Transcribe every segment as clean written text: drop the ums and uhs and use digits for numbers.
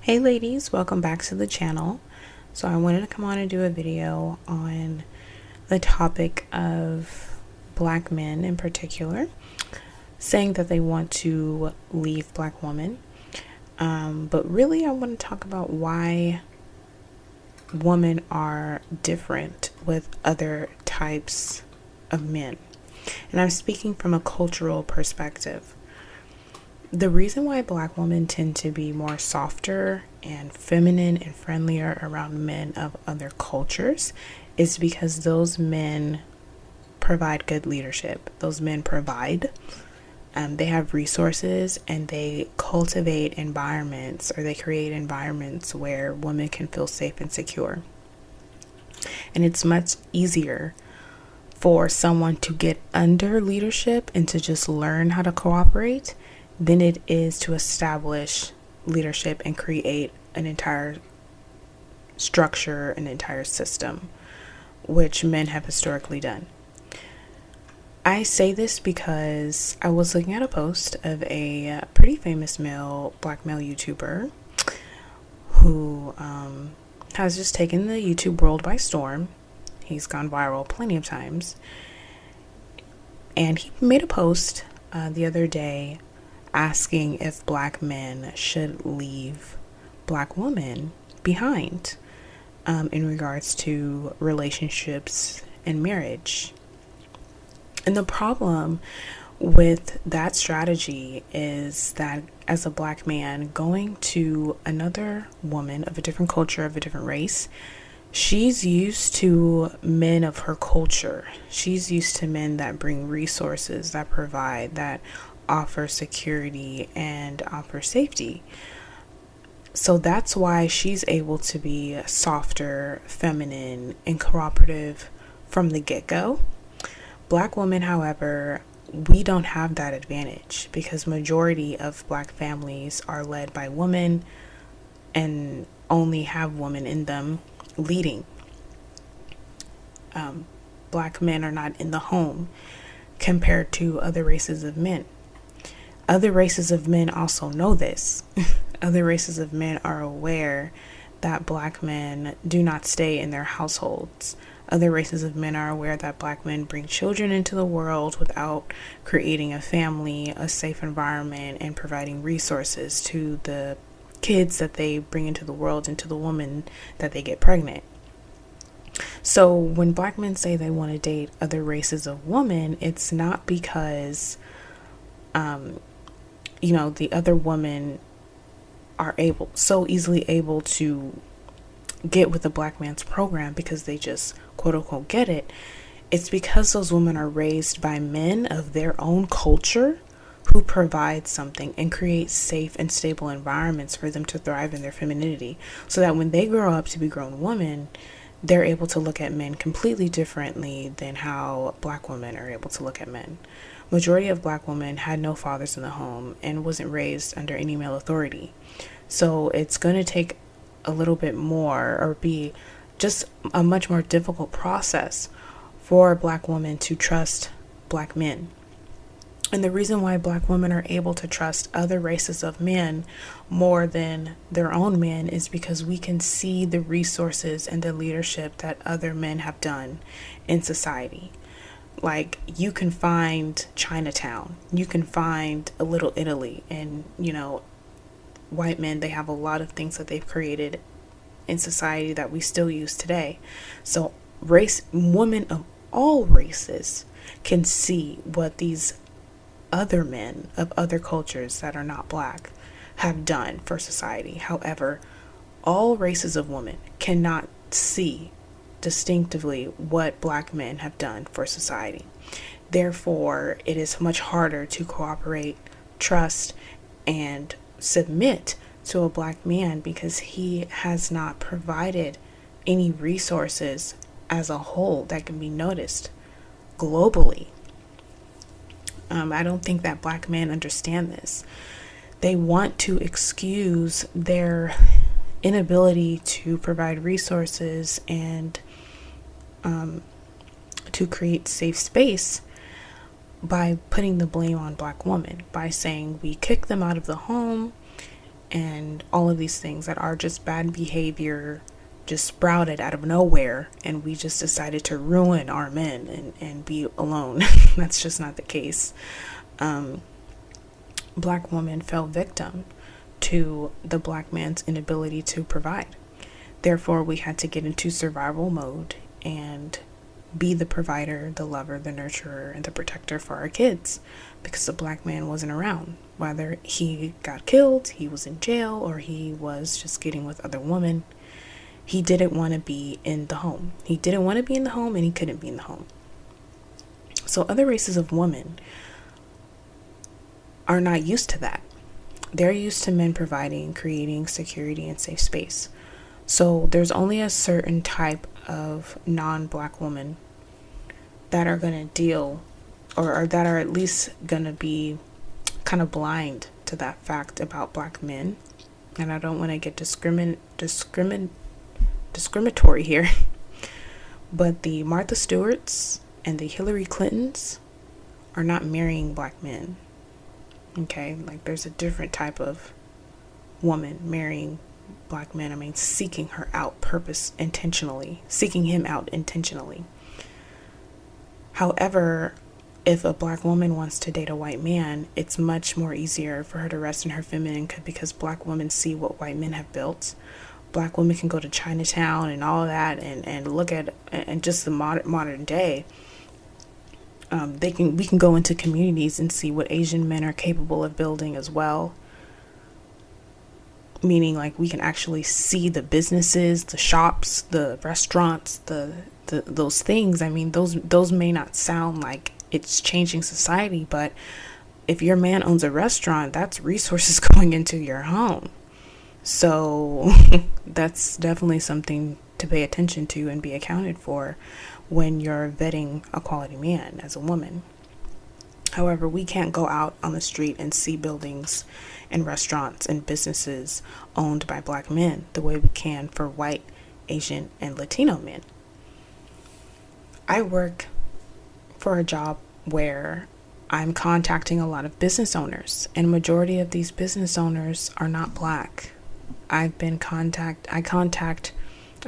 Hey ladies, welcome back to the channel. So I wanted to come on and do a video on the topic of black men in particular, saying that they want to leave black women. But really I want to talk about why women are different with other types of men. And I'm speaking from a cultural perspective. The reason why black women tend to be more softer and feminine and friendlier around men of other cultures is because those men provide good leadership. Those men provide, they have resources, and they cultivate environments, or they create environments where women can feel safe and secure. And it's much easier for someone to get under leadership and to just learn how to cooperate than it is to establish leadership and create an entire structure, an entire system, which men have historically done. I say this because I was looking at a post of a pretty famous black male YouTuber who has just taken the YouTube world by storm. He's gone viral plenty of times. And he made a post the other day asking if black men should leave black women behind in regards to relationships and marriage. And the problem with that strategy is that as a black man going to another woman of a different culture, of a different race, she's used to men of her culture. She's used to men that bring resources, that provide, that offer security and offer safety. So that's why she's able to be softer, feminine, and cooperative from the get-go. Black women, however, we don't have that advantage because majority of black families are led by women and only have women in them leading. Black men are not in the home compared to other races of men. Other races of men also know this. Other races of men are aware that black men do not stay in their households. Other races of men are aware that black men bring children into the world without creating a family, a safe environment, and providing resources to the kids that they bring into the world and to the woman that they get pregnant. So when black men say they want to date other races of women, it's not because the other women are so easily able to get with the black man's program because they just quote unquote get it. It's because those women are raised by men of their own culture who provide something and create safe and stable environments for them to thrive in their femininity, so that when they grow up to be grown women, they're able to look at men completely differently than how black women are able to look at men. Majority of black women had no fathers in the home and wasn't raised under any male authority. So it's going to take a little bit more, or be just a much more difficult process for black women to trust black men. And the reason why black women are able to trust other races of men more than their own men is because we can see the resources and the leadership that other men have done in society. Like, you can find Chinatown, you can find a little Italy, and white men, they have a lot of things that they've created in society that we still use today. So women of all races can see what these other men of other cultures that are not black have done for society. However, all races of women cannot see distinctively what black men have done for society. Therefore, it is much harder to cooperate, trust, and submit to a black man because he has not provided any resources as a whole that can be noticed globally. I don't think that black men understand this. They want to excuse their inability to provide resources and to create safe space by putting the blame on black women, by saying we kick them out of the home and all of these things that are just bad behavior just sprouted out of nowhere, and we just decided to ruin our men and be alone. That's just not the case. Black women fell victim to the black man's inability to provide. Therefore, we had to get into survival mode and be the provider, the lover, the nurturer, and the protector for our kids, because the black man wasn't around. Whether he got killed, he was in jail, or he was just getting with other women, he didn't want to be in the home. He didn't want to be in the home, and he couldn't be in the home. So other races of women are not used to that. They're used to men providing, creating security and safe space. So there's only a certain type of non-black woman that are going to deal, or that are at least going to be kind of blind to that fact about black men. And I don't want to get discriminatory here, but the Martha Stewarts and the Hillary Clintons are not marrying black men. Okay, like there's a different type of woman marrying black men. I mean, seeking him out intentionally. However, if a black woman wants to date a white man, it's much more easier for her to rest in her feminine, because black women see what white men have built. Black women can go to Chinatown and all of that and look at, and just the modern day. We can go into communities and see what Asian men are capable of building as well. Meaning, like, we can actually see the businesses, the shops, the restaurants, those things. I mean, those may not sound like it's changing society, but if your man owns a restaurant, that's resources going into your home. So that's definitely something to pay attention to and be accounted for when you're vetting a quality man as a woman. However, we can't go out on the street and see buildings and restaurants and businesses owned by black men the way we can for white, Asian, and Latino men. I work for a job where I'm contacting a lot of business owners, and majority of these business owners are not black. I've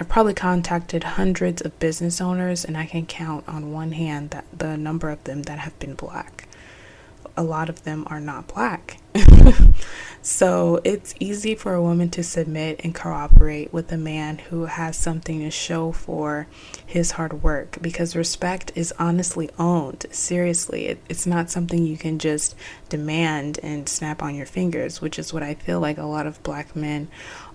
probably contacted hundreds of business owners, and I can count on one hand that the number of them that have been black. A lot of them are not black. So it's easy for a woman to submit and cooperate with a man who has something to show for his hard work, because respect is honestly owned. Seriously, it's not something you can just demand and snap on your fingers, which is what I feel like a lot of black men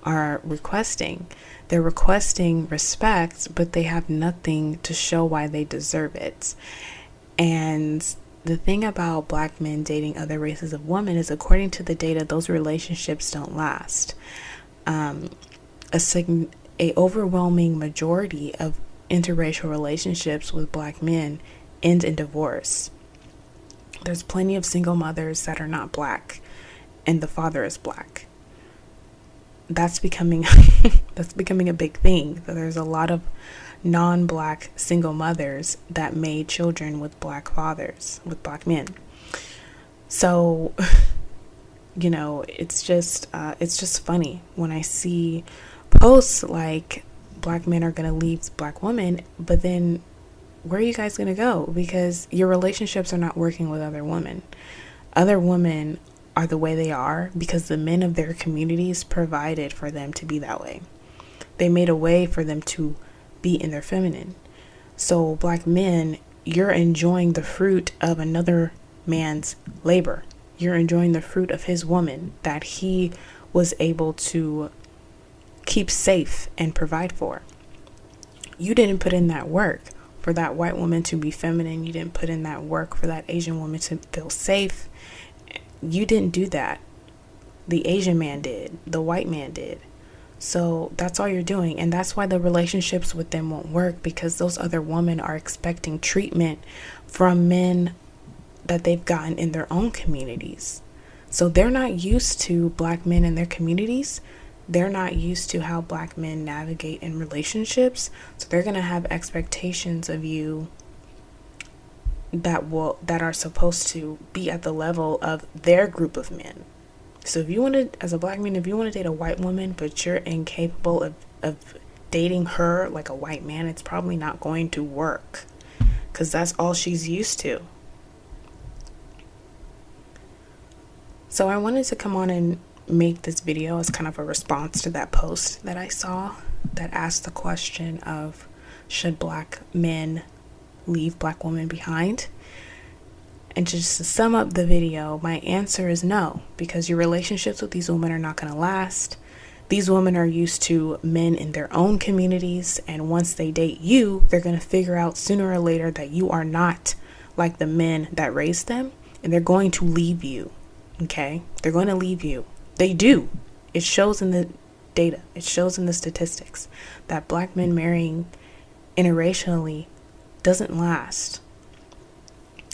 are requesting. They're requesting respect, but they have nothing to show why they deserve it. And the thing about black men dating other races of women is, according to the data, those relationships don't last. A overwhelming majority of interracial relationships with black men end in divorce. There's plenty of single mothers that are not black, and the father is black. That's becoming a big thing. There's a lot of non-black single mothers that made children with black fathers, with black men. So, it's just funny when I see posts like black men are going to leave black women, but then where are you guys going to go? Because your relationships are not working with other women. Other women are the way they are because the men of their communities provided for them to be that way. They made a way for them to be in their feminine. So black men, you're enjoying the fruit of another man's labor. You're enjoying the fruit of his woman that he was able to keep safe and provide for. You didn't put in that work for that white woman to be feminine. You didn't put in that work for that Asian woman to feel safe. You didn't do that. The Asian man did. The white man did. So that's all you're doing. And that's why the relationships with them won't work, because those other women are expecting treatment from men that they've gotten in their own communities. So they're not used to black men in their communities. They're not used to how black men navigate in relationships. So they're going to have expectations of you that are supposed to be at the level of their group of men. So if you want to, as a black man, if you want to date a white woman, but you're incapable of dating her like a white man, it's probably not going to work, because that's all she's used to. So I wanted to come on and make this video as kind of a response to that post that I saw that asked the question of, should black men leave black women behind? And just to sum up the video, my answer is no, because your relationships with these women are not going to last. These women are used to men in their own communities, and once they date you, they're going to figure out sooner or later that you are not like the men that raised them, and they're going to leave you. Okay? They're going to leave you. They do. It shows in the data. It shows in the statistics that black men marrying interracially doesn't last.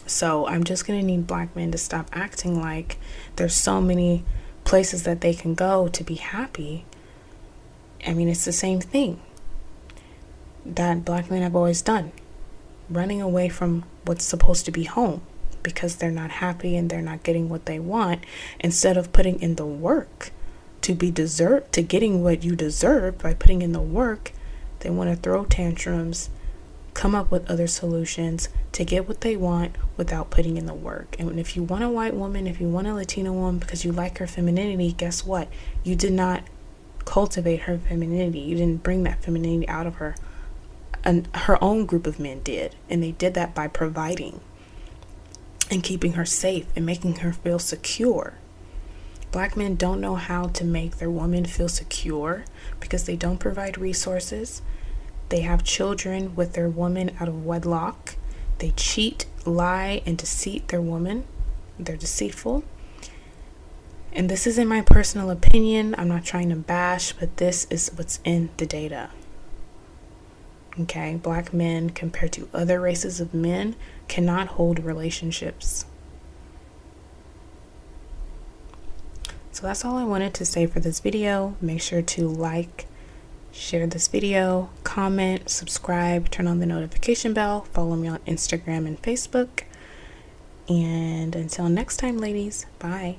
So I'm just going to need black men to stop acting like there's so many places that they can go to be happy. I mean, it's the same thing that black men have always done, running away from what's supposed to be home because they're not happy and they're not getting what they want, instead of putting in the work to getting what you deserve. By putting in the work, they want to throw tantrums, come up with other solutions to get what they want without putting in the work. And if you want a white woman, if you want a Latina woman because you like her femininity, guess what? You did not cultivate her femininity. You didn't bring that femininity out of her. And her own group of men did. And they did that by providing and keeping her safe and making her feel secure. Black men don't know how to make their woman feel secure because they don't provide resources. They have children with their woman out of wedlock. They cheat, lie, and deceit their woman. They're deceitful. And this isn't my personal opinion. I'm not trying to bash, but this is what's in the data. Okay, black men compared to other races of men cannot hold relationships. So that's all I wanted to say for this video. Make sure to like, share this video, comment, subscribe, turn on the notification bell, follow me on Instagram and Facebook. And until next time, ladies, bye.